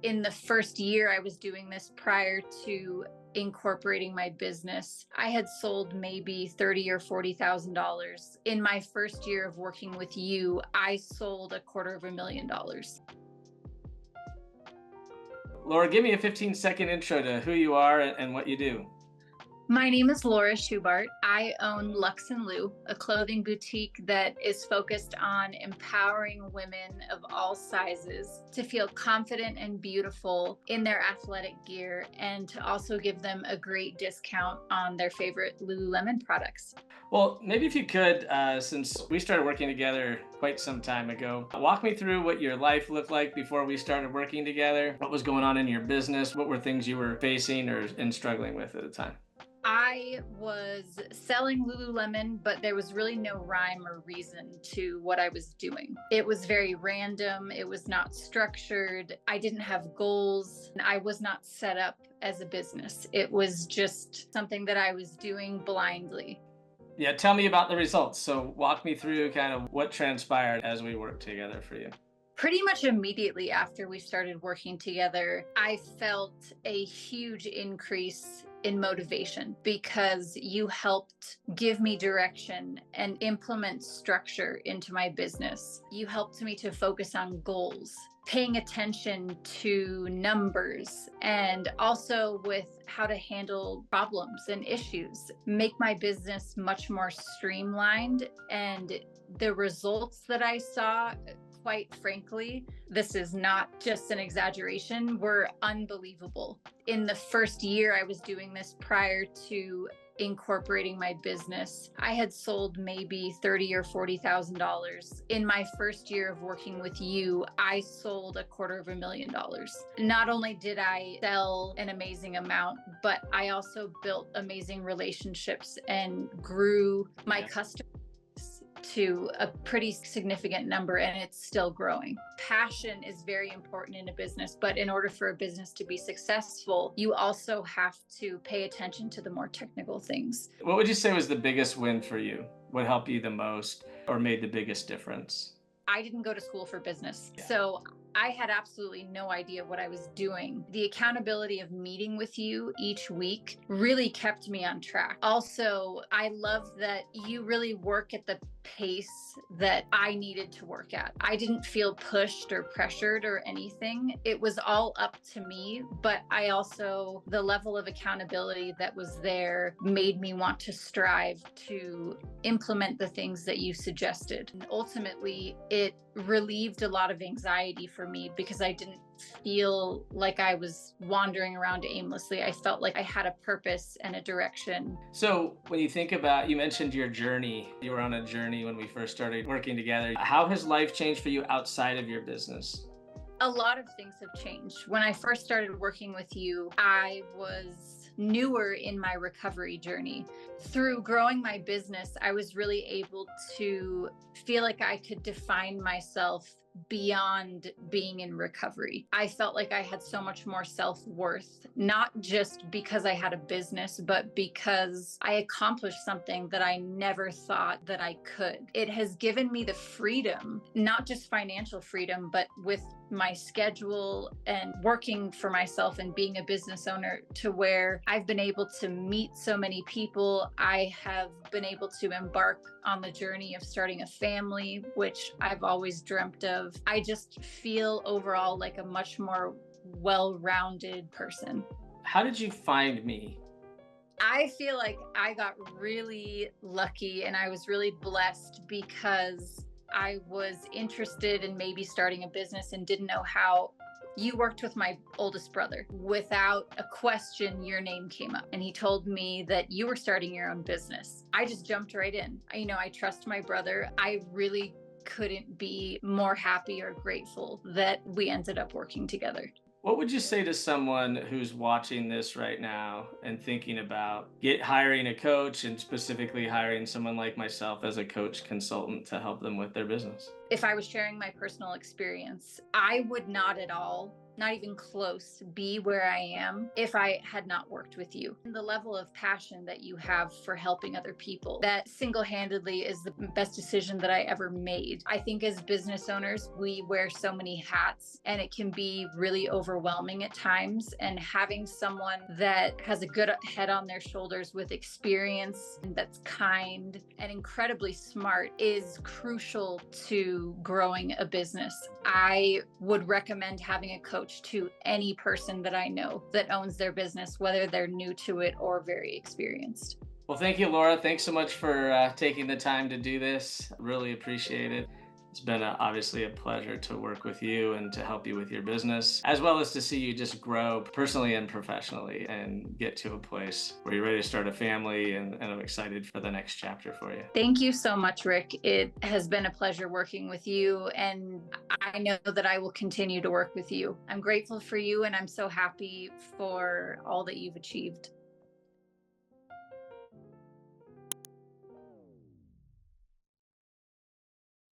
In the first year I was doing this prior to incorporating my business, I had sold maybe $30,000 or $40,000. In my first year of working with you, I sold $250,000. Laura, give me a 15-second intro to who you are and what you do. My name is Laura Schubart. I own Luxe&Lu, a clothing boutique that is focused on empowering women of all sizes to feel confident and beautiful in their athletic gear, and to also give them a great discount on their favorite Lululemon products. Well, maybe if you could, since we started working together quite some time ago, walk me through what your life looked like before we started working together. What was going on in your business? What were things you were facing and struggling with at the time? I was selling Lululemon, but there was really no rhyme or reason to what I was doing. It was very random. It was not structured. I didn't have goals. I was not set up as a business. It was just something that I was doing blindly. Yeah, tell me about the results. So walk me through kind of what transpired as we worked together for you. Pretty much immediately after we started working together, I felt a huge increase in motivation because you helped give me direction and implement structure into my business. You helped me to focus on goals, paying attention to numbers, and also with how to handle problems and issues, make my business much more streamlined. And the results that I saw, quite frankly, this is not just an exaggeration, were unbelievable. In the first year I was doing this prior to incorporating my business, I had sold maybe $30,000 or $40,000. In my first year of working with you, I sold $250,000. Not only did I sell an amazing amount, but I also built amazing relationships and grew my customers to a pretty significant number, and it's still growing. Passion is very important in a business, but in order for a business to be successful, you also have to pay attention to the more technical things. What would you say was the biggest win for you? What helped you the most or made the biggest difference? I didn't go to school for business. Yeah. So I had absolutely no idea what I was doing. The accountability of meeting with you each week really kept me on track. Also, I love that you really work at the pace that I needed to work at. I didn't feel pushed or pressured or anything. It was all up to me, but the level of accountability that was there made me want to strive to implement the things that you suggested. And ultimately, it relieved a lot of anxiety for me because I didn't feel like I was wandering around aimlessly. I felt like I had a purpose and a direction. So when you think about, you mentioned your journey, you were on a journey when we first started working together. How has life changed for you outside of your business? A lot of things have changed. When I first started working with you, I was newer in my recovery journey. Through growing my business, I was really able to feel like I could define myself beyond being in recovery. I felt like I had so much more self-worth, not just because I had a business, but because I accomplished something that I never thought that I could. It has given me the freedom, not just financial freedom, but with my schedule and working for myself and being a business owner, to where I've been able to meet so many people. I have been able to embark on the journey of starting a family, which I've always dreamt of. I just feel overall like a much more well-rounded person. How did you find me? I feel like I got really lucky and I was really blessed because I was interested in maybe starting a business and didn't know how. You worked with my oldest brother. Without a question, your name came up and he told me that you were starting your own business. I just jumped right in. I trust my brother. I really couldn't be more happy or grateful that we ended up working together. What would you say to someone who's watching this right now and thinking about hiring a coach, and specifically hiring someone like myself as a coach consultant to help them with their business? If I was sharing my personal experience, I would not at all not even close, be where I am if I had not worked with you. And the level of passion that you have for helping other people, that single-handedly is the best decision that I ever made. I think as business owners, we wear so many hats and it can be really overwhelming at times. And having someone that has a good head on their shoulders with experience and that's kind and incredibly smart is crucial to growing a business. I would recommend having a coach to any person that I know that owns their business, whether they're new to it or very experienced. Well, thank you, Laura. Thanks so much for taking the time to do this. Really appreciate it. It's been obviously a pleasure to work with you and to help you with your business, as well as to see you just grow personally and professionally and get to a place where you're ready to start a family. And I'm excited for the next chapter for you. Thank you so much, Rick. It has been a pleasure working with you, and I know that I will continue to work with you. I'm grateful for you, and I'm so happy for all that you've achieved.